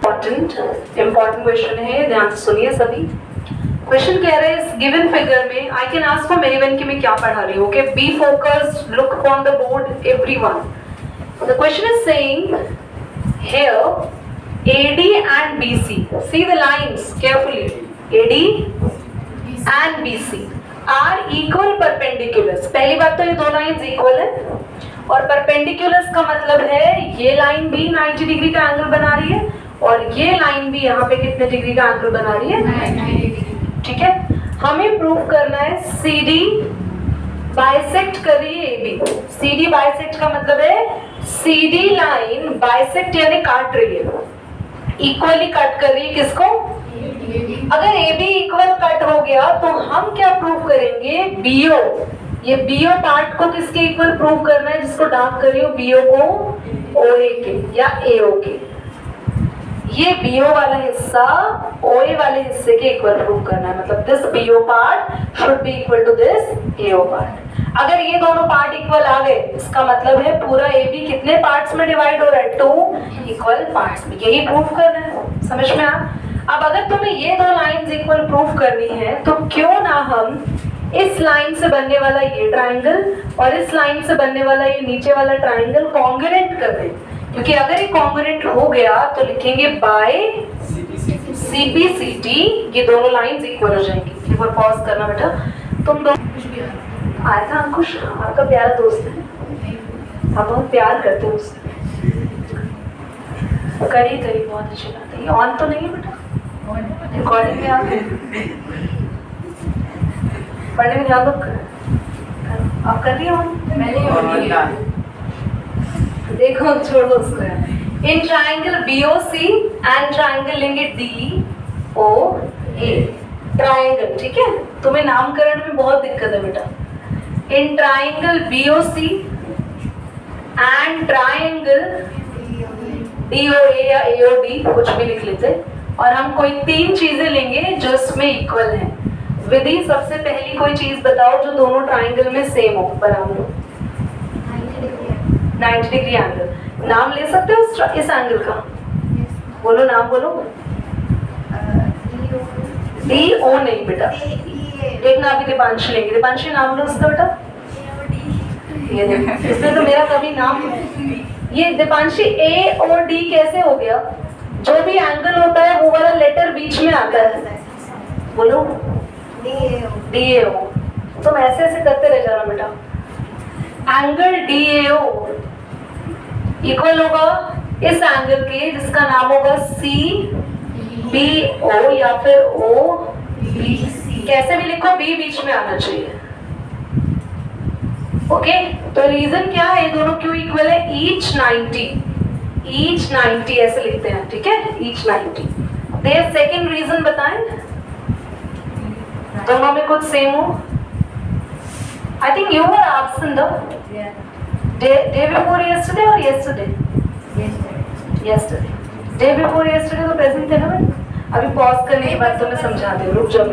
Important question है, ध्यान से सुनिए सभी। क्वेश्चन कह रहे हैं गिवन फिगर में I can ask for anyone कि मैं क्या पढ़ा रही हूँ। Okay, be focused, look on the board everyone. The question is saying here AD and BC, see the lines carefully, AD and BC are equal perpendiculars। पहली बात तो ये दो लाइंस इक्वल है, और परपेंडिकुलर्स का मतलब है ये लाइन भी 90 डिग्री का एंगल बना रही है और ये लाइन भी यहाँ पे कितने डिग्री का एंगल बना रही है, 90 डिग्री। ठीक है, हमें प्रूव करना है CD बाइसेक्ट कर रही है AB। CD बाइसेक्ट का मतलब है CD लाइन बाइसेक्ट यानी काट रही है, इक्वली कट कर रही है किसको, अगर AB इक्वल कट हो गया तो हम क्या प्रूव करेंगे, BO। ये BO पार्ट को किसके इक्वल प्रूव करना है, जिसको डार्क कर रही हो BO को OA के या AO के। ये BO वाला हिस्सा OA वाले हिस्से के इक्वल प्रूव करना है, मतलब this BO part should be equal to this AO part. अगर ये दोनों पार्ट इक्वल आ गए इसका मतलब है पूरा AB कितने पार्ट्स में डिवाइड हो रहा है, 2 इक्वल पार्ट्स में। यही प्रूफ करना है, समझ में आ। अब अगर तुम्हें ये दो लाइंस इक्वल प्रूफ करनी है तो क्यों ना हम इस लाइन से बनने वाला ये ट्राइंगल और इस लाइन से बनने वाला ये नीचे वाला ट्राइंगल कॉन्ग्रुएंट कर दें, क्योंकि अगर ये कॉन्ग्रुएंट हो गया तो लिखेंगे बाय CPCT, ये दोनों लाइंस इक्वल हो जाएंगी। एक बार पॉज करना बेटा, तुम दो आया था अंकुश, आपका प्यारा दोस्त है, आप बहुत प्यार करते हो उससे। करी बहुत अच्छी बात है। ये ऑन तो नहीं है बेटा, रिकॉर्डिंग में आप पढ़ने में ध्यान दो, आप कर रही हो ऑन, देखो छोड़ो उसको। In triangle BOC and triangle लेंगे DOA ट्राइंगल। ठीक है, तुम्हें नामकरण में बहुत दिक्कत है बेटा। In triangle BOC and triangle DOA या AOD, कुछ भी लिख लेते, और हम कोई 3 चीजें लेंगे जो इसमें इक्वल हैं। विधि सबसे पहली कोई चीज बताओ जो दोनों ट्राइंगल में सेम हो, बराबर हो, 90 डिग्री एंगल। नाम ले सकते हो इस एंगल का, बोलो नाम बोलो। DO नहीं बेटा, देखना अभी दीपांशी लेंगे। दीपांशी नाम लो उसका बेटा, ये देखो इसमें तो मेरा कभी नाम, ये दीपांशी AOD कैसे हो गया, जो भी एंगल होता है वो वाला लेटर बीच में आता है, बोलो DAO। तुम ऐसे ऐसे करते रह जाना बेटा। एंगल DAO इक्वल होगा इस एंगल के जिसका नाम होगा CBO या फिर OBC, कैसे भी लिखो B बीच में आना चाहिए। ओके, तो रीजन क्या है, ये दोनों क्यों इक्वल है, ईच 90 ऐसे लिखते हैं। ठीक है, ईच 90। देयर सेकंड रीजन बताएं, दोनों में कुछ सेम हो। I think you were absent the day before yesterday और यस्टरडे डे बिफोर यस्टरडे तो प्रेजेंट थे ना बेटा। अभी पॉज करने के बाद तो मैं समझाती हूँ, रुक जाओ।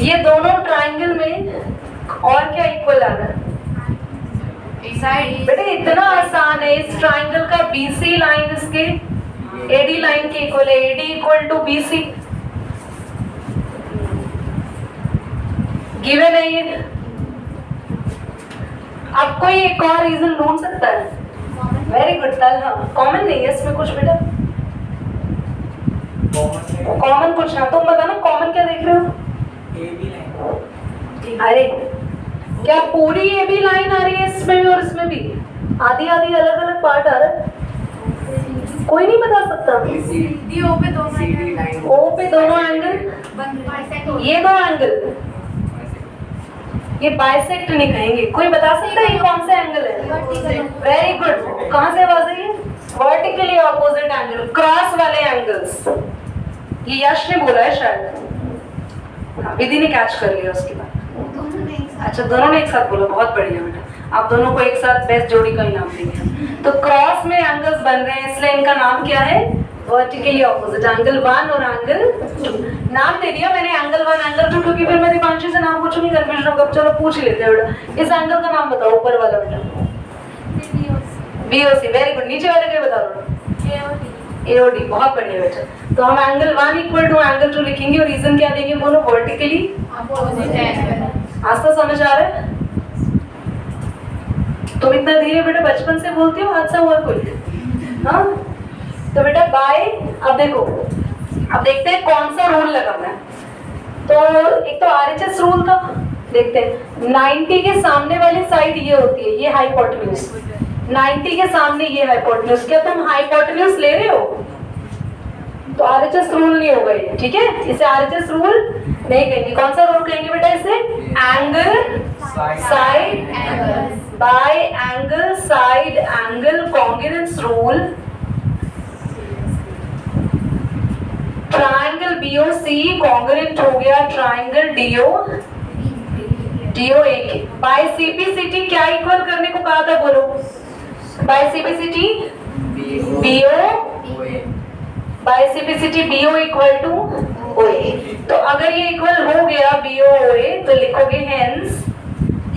ये दोनों ट्राइंगल में और क्या इक्वल आना है बेटे, इतना आसान है। इस ट्राइंगल का BC लाइन इसके AD लाइन के इक्वल है, AD equal to BC, given है ये। अब कोई एक और रीजन ढूंढ सकता है, वेरी गुड तलहा, कॉमन नहीं है इसमें कुछ बेटा, कॉमन कुछ ना, तुम बताना कॉमन क्या देख रहे हो। अरे क्या पूरी AB लाइन आ रही है इसमें भी और इसमें भी, आधी आधी अलग अलग पार्ट आ रहा है, कोई नहीं बता सकता। O पे दोनों एंगल, ये दो एंगल ये बाइसेक्ट नहीं कहेंगे, कोई बता सकता है ये कौन सा एंगल है, वेरी गुड। कहां से आवाज आई है, वर्टिकली ऑपोजिट एंगल, क्रॉस वाले एंगल्स, ये यश ने बोला है शायद, विधि ने कैच कर लिया उसके बाद। अच्छा, दोनों ने एक साथ बोला, बहुत बढ़िया बेटा, आप दोनों को एक साथ बेस्ट जोड़ी का इनाम देंगे। तो क्रॉस में एंगल्स बन रहे हैं, इसलिए इनका नाम क्या है, वर्टिकली ऑपोजिट, एंगल 1 और एंगल 2। नाम दे दिया मैंने एंगल 1 एंगल 2, क्योंकि फिर मैं दीपांशी से नाम पूछूंगी कंफ्यूजन होगा। चलो पूछ ही लेते हैं बेटा, इस एंगल का नाम बताओ, ऊपर वाला बेटा BOC, वेरी गुड। नीचे वाले क्या बता रहे हो, AOD, बहुत बढ़िया बेटा। तो हम एंगल 1 इक्वल टू एंगल 2 लिखेंगे और रीजन क्या देंगे बोलो? Vertically opposite angle. आज तो समझ आ रहा है? तुम इतना धीरे बेटा बचपन से बोलती हो, हादसा हुआ कोई? हाँ, तो बेटा बाय, अब देखो, अब देखते हैं कौन सा रूल लगाना है। तो एक तो RHS रूल था, देखते हैं। 90 के सामने वाली साइड ये होती है, ये हाइपोटेन्यूज। 90 के सामने ये हाइपोटेन्यूज। क्या तुम हाइपोटेन्यूज ले रहे हो? तो RHS रूल नहीं होगा ये, ठीक है? इसे RHS रूल नहीं कहेंगे। कौन सा रूल कहेंगे बेटा इसे? Angle side angle. By angle side angle congruence rule. Triangle BOC congruent हो गया ट्राइंगल DOA के। बाय CPCT क्या इक्वल करने को कहा था बोलो? By CPCT BO equal to OA। तो अगर ये इक्वल हो गया BO OA तो लिखोगे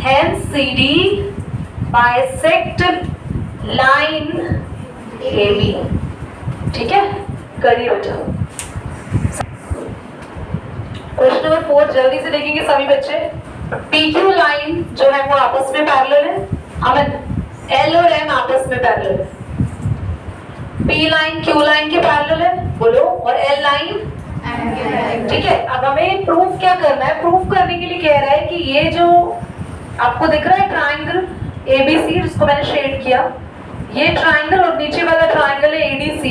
hence CD bisect line AB। ठीक है, करिए बेटा। क्वेश्चन नंबर 4 जल्दी से देखेंगे सभी बच्चे। PQ लाइन जो है वो आपस में पैरेलल है। अमन, L और M आपस में पैरेलल है। P लाइन Q लाइन के पैरेलल है बोलो, और L लाइन, ठीक है। अब हमें प्रूफ क्या करना है? प्रूफ करने के लिए कह रहा है कि ये जो आपको दिख रहा है ट्राइंगल ABC जिसको मैंने शेड किया, ये ट्राइंगल और नीचे वाला ट्राइंगल है ADC।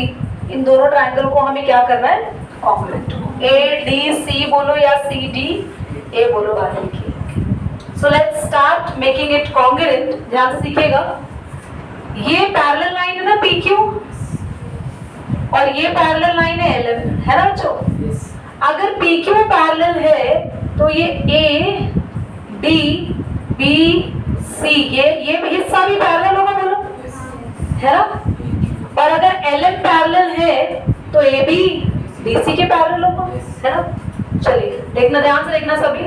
इन दोनों ट्राइंगल को हमें क्या करना है? कॉन्ग्रुएंट। ADC बोलो या CDA बोलो बाकी की। So let's start making it congruent. ध्यान से सीखिएगा। ये पैरेलल लाइन है ना PQ, और ये पैरेलल लाइन है LM, है ना बच्चों? अगर PQ पैरेलल है तो ये ADBC ये हिस्सा भी पैरेलल होगा बोलो, है ना? और अगर LM पैरेलल है तो ABDC के पैरेलल होगा, है ना? चलिए देखना, ध्यान से देखना सभी।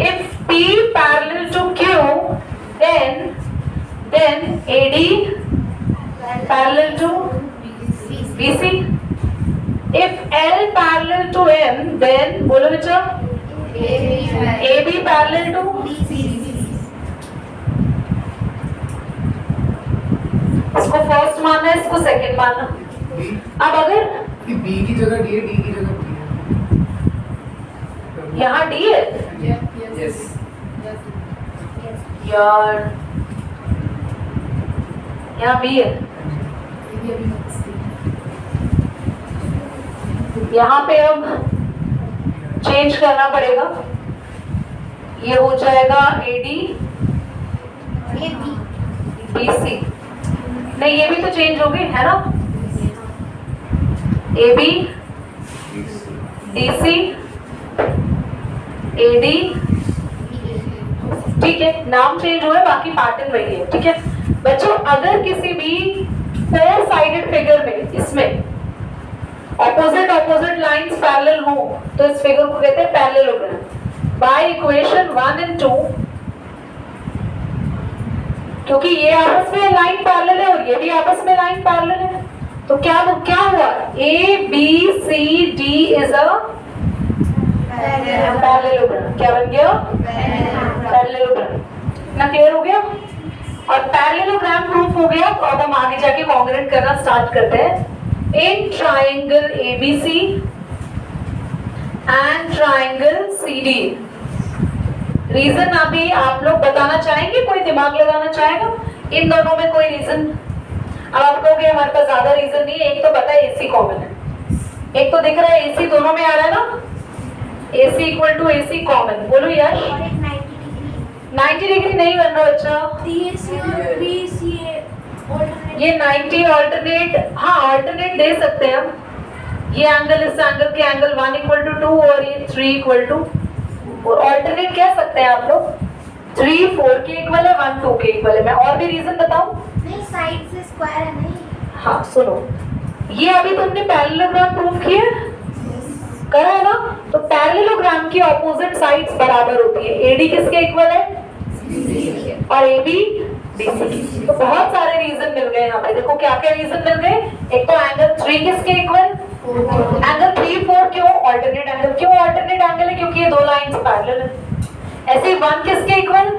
If P parallel to Q, then AD parallel to BC. If L parallel to M, then बोलो बच्चा AB parallel to इसको फर्स्ट मानना है, इसको सेकंड मानना। अब अगर B की जगह D है, D की जगह B है। यहाँ D है Yes. यार, यहाँ B है, यहाँ पे अब चेंज करना पड़ेगा। ये हो जाएगा ADBC। नहीं, ये भी तो चेंज हो गई है ना? ABDC AD, ठीक है, नाम चेंज हुआ है, बाकी पैटर्न वही है। ठीक है बच्चों, अगर किसी भी 4 साइडेड फिगर में इसमें ऑपोजिट लाइंस पैरेलल हो तो इस फिगर को कहते हैं पैरेललोग्राम। बाय इक्वेशन 1 एंड 2, क्योंकि ये आपस में लाइन पैरेलल है और ये भी आपस में लाइन पैरेलल है, तो क्या हुआ? ABCD is a parallelogram. क्या बन गया? पैरेललोग्राम। ना क्लियर हो गया? और पैरेललोग्राम प्रूफ हो गया, तो अब हम आगे जाके कॉन्ग्रुएंट करना स्टार्ट करते हैं। In triangle ABC and triangle CD, reason अभी आप लोग बताना चाहेंगे? कोई दिमाग लगाना चाहेगा? इन दोनों में कोई रीजन? अब आप कहोगे हमारे पास ज्यादा रीजन नहीं है, एक तो पता है AC कॉमन है, एक तो दिख रहा है AC दोनों में आ रहा है ना, AC equal to AC common. बोलो यश। 90 डिग्री नहीं बन रहा बच्चा, ये 90 ऑल्टरनेट, हाँ ऑल्टरनेट दे सकते हैं हम। ये एंगल इस एंगल के एंगल 1 इक्वल टू 2 और ये 3 इक्वल टू, और ऑल्टरनेट कह सकते हैं आप लोग। 3 4 के इक्वल है, 1 2 के इक्वल है। मैं और भी रीजन बताऊं? नहीं, साइड से स्क्वायर है नहीं। हाँ सुनो, ये अभी तुमने पैरेललोग्राम प्रूफ किया करा है ना? तो पैरेललोग्राम की ऑपोजिट साइड्स बराबर होती है। AD किसके इक्वल है? और AB BC। तो बहुत सारे रीजन मिल गए यहाँ पे। देखो क्या क्या रीजन मिल गए। एक तो एंगल 3 किसके इक्वल, एंगल 3 4 क्यों ऑल्टरनेट एंगल, क्यों ऑल्टरनेट एंगल है क्योंकि ये दो लाइंस पैरेलल है। ऐसे ही 1 किसके इक्वल,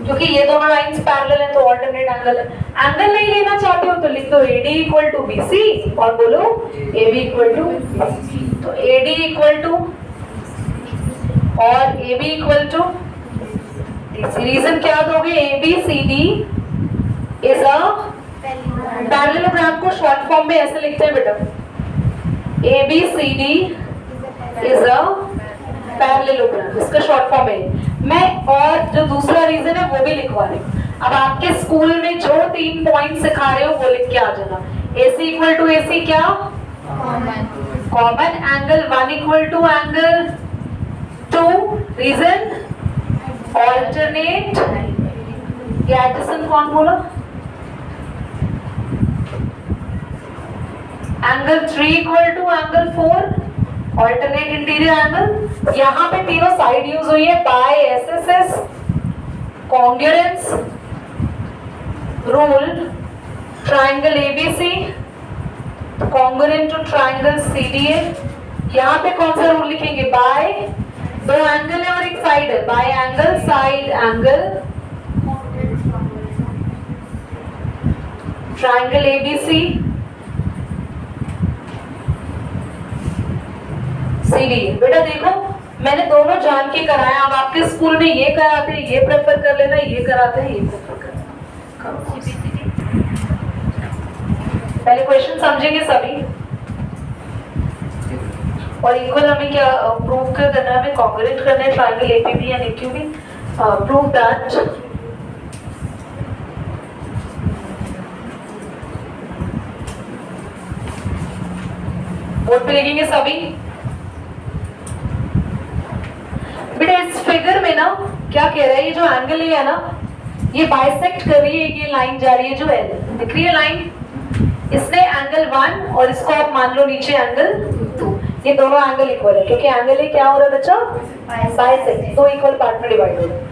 क्योंकि ये दोनों लाइंस पैरेलल है तो ऑल्टरनेट एंगल है। एंगल नहीं लेना चाहते हो तो लिख दो AD इक्वल टू BC और बोलो AB इक्वल टू, तो AD इक्वल टू और AB equal to DC। Reason क्या दोगे, ABCD इज अ पैरेललोग्राम को शॉर्ट फॉर्म में ऐसे लिखते हैं बेटा, ABCD इज अ पैरेललोग्राम, इसका शॉर्ट फॉर्म है। मैं और जो दूसरा रीजन है वो भी लिखवा रही हूँ। अब आपके स्कूल में जो 3 पॉइंट सिखा रहे हो वो लिख के आ जाना। AC इक्वल टू AC क्या, common angle 1 equal to angle 2, reason alternate, या एडिशन कौन बोला, angle 3 equal to angle 4 alternate interior angle. यहाँ पे तीनों साइड यूज हुई है, by SSS, congruence rule, triangle ABC congruent to triangle CDA। यहाँ पे कौन सा रूल लिखेंगे, बाय, दो एंगल है और एक साइड है, bye angle side angle triangle ABC CD। बेटा देखो मैंने दोनों जान के कराया। अब आपके स्कूल में ये कराते हैं ये प्रेफर कर लेना, ये कराते हैं ये प्रेफर कर लेना। पहले क्वेश्चन समझेंगे सभी, और इक्वल हमें क्या प्रूव करना है, हमें कॉन्ग्रुएंट करना है triangle APB and AQB। Prove that board पे लिखेंगे सभी। बेटा इस फिगर में ना क्या कह रहा है, ये जो एंगल है ना ये बाइसेक्ट कर रही है, ये लाइन जा रही है जो L दिख रही है लाइन, इसने एंगल 1 और इसको आप मान लो नीचे एंगल 2, ये दोनों एंगल इक्वल है क्योंकि एंगल है क्या हो रहा है बच्चा, बाइसेक्ट, दो इक्वल पार्ट में डिवाइड हो रहा है।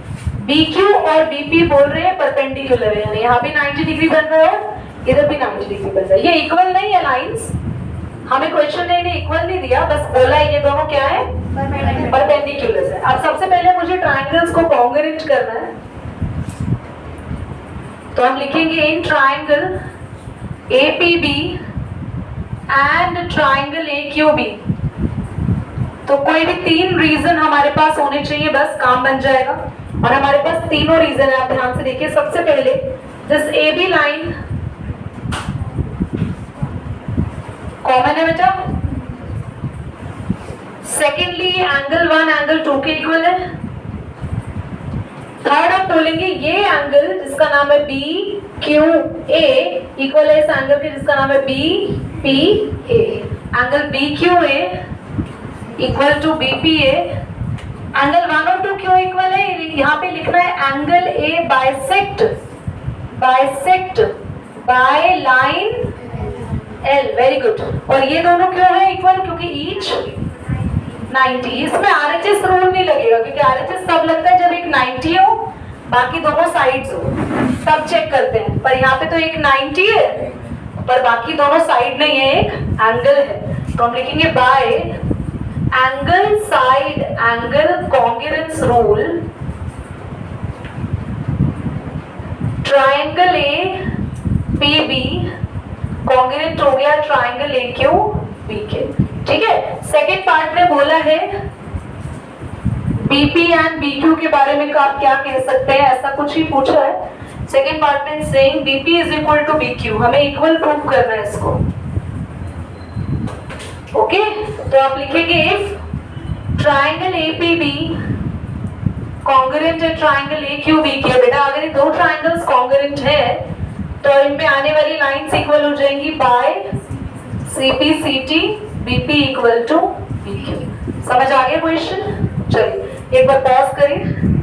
BQ और BP बोल रहे हैं परपेंडिकुलर है, यानी यहाँ भी 90 डिग्री बन रहा है इधर भी 90 डिग्री बन रहा है। ये इक्वल नहीं है लाइंस, हमें क्वेश्चन ने इक्वल नहीं दिया, बस बोला ये दोनों क्या है, परपेंडिकुलर है। अब सबसे पहले मुझे ट्रायंगल्स को कॉन्ग्रुएंट करना है, तो हम लिखेंगे in triangle APB and triangle AQB। तो कोई भी 3 रीजन हमारे पास होने चाहिए, बस काम बन जाएगा। और हमारे पास तीनों रीजन है, आप ध्यान से देखिए। सबसे पहले दिस AB लाइन कॉमन है बेटा, सेकेंडली एंगल 1 एंगल 2 के इक्वल है, थर्ड आप बोलेंगे ये एंगल जिसका नाम है BQA इक्वल है इस एंगल के जिसका नाम है BPA। Angle BQA equal to BPA। Angle 1 और 2 क्यों इक्वल है, यहाँ पे लिखना है angle A bisect by line L, very good. और ये दोनों क्यों है इक्वल, क्योंकि ईच 90। इसमें RHS रूल नहीं लगेगा क्योंकि RHS तब लगता है जब एक 90 हो बाकी दोनों साइड्स हो, तब चेक करते हैं। पर यहाँ पे तो एक 90 है पर बाकी दोनों साइड नहीं है, एक एंगल है, तो हम लिखेंगे bye angle side angle congruence rule triangle APB congruent हो गया ट्रायंगल AQB। ठीक है। सेकेंड पार्ट में बोला है BP एंड BQ के बारे में आप क्या कह सकते हैं, ऐसा कुछ ही पूछा है। सेकेंड पार्ट में saying BP is equal to BQ, हमें इक्वल प्रूव करना है इसको। ओके, तो आप लिखेंगे इफ ट्रायंगल APB कॉन्ग्रुएंट है ट्रायंगल AQB के। बेटा अगर ये दो ट्रायंगल्स कॉन्ग्रुएंट है तो इनमें आने वाली लाइंस इक्वल हो जाएंगी by CP/CT BP equal to BQ। समझ आ गया क्वेश्चन? चलिए एक बार पॉज करें।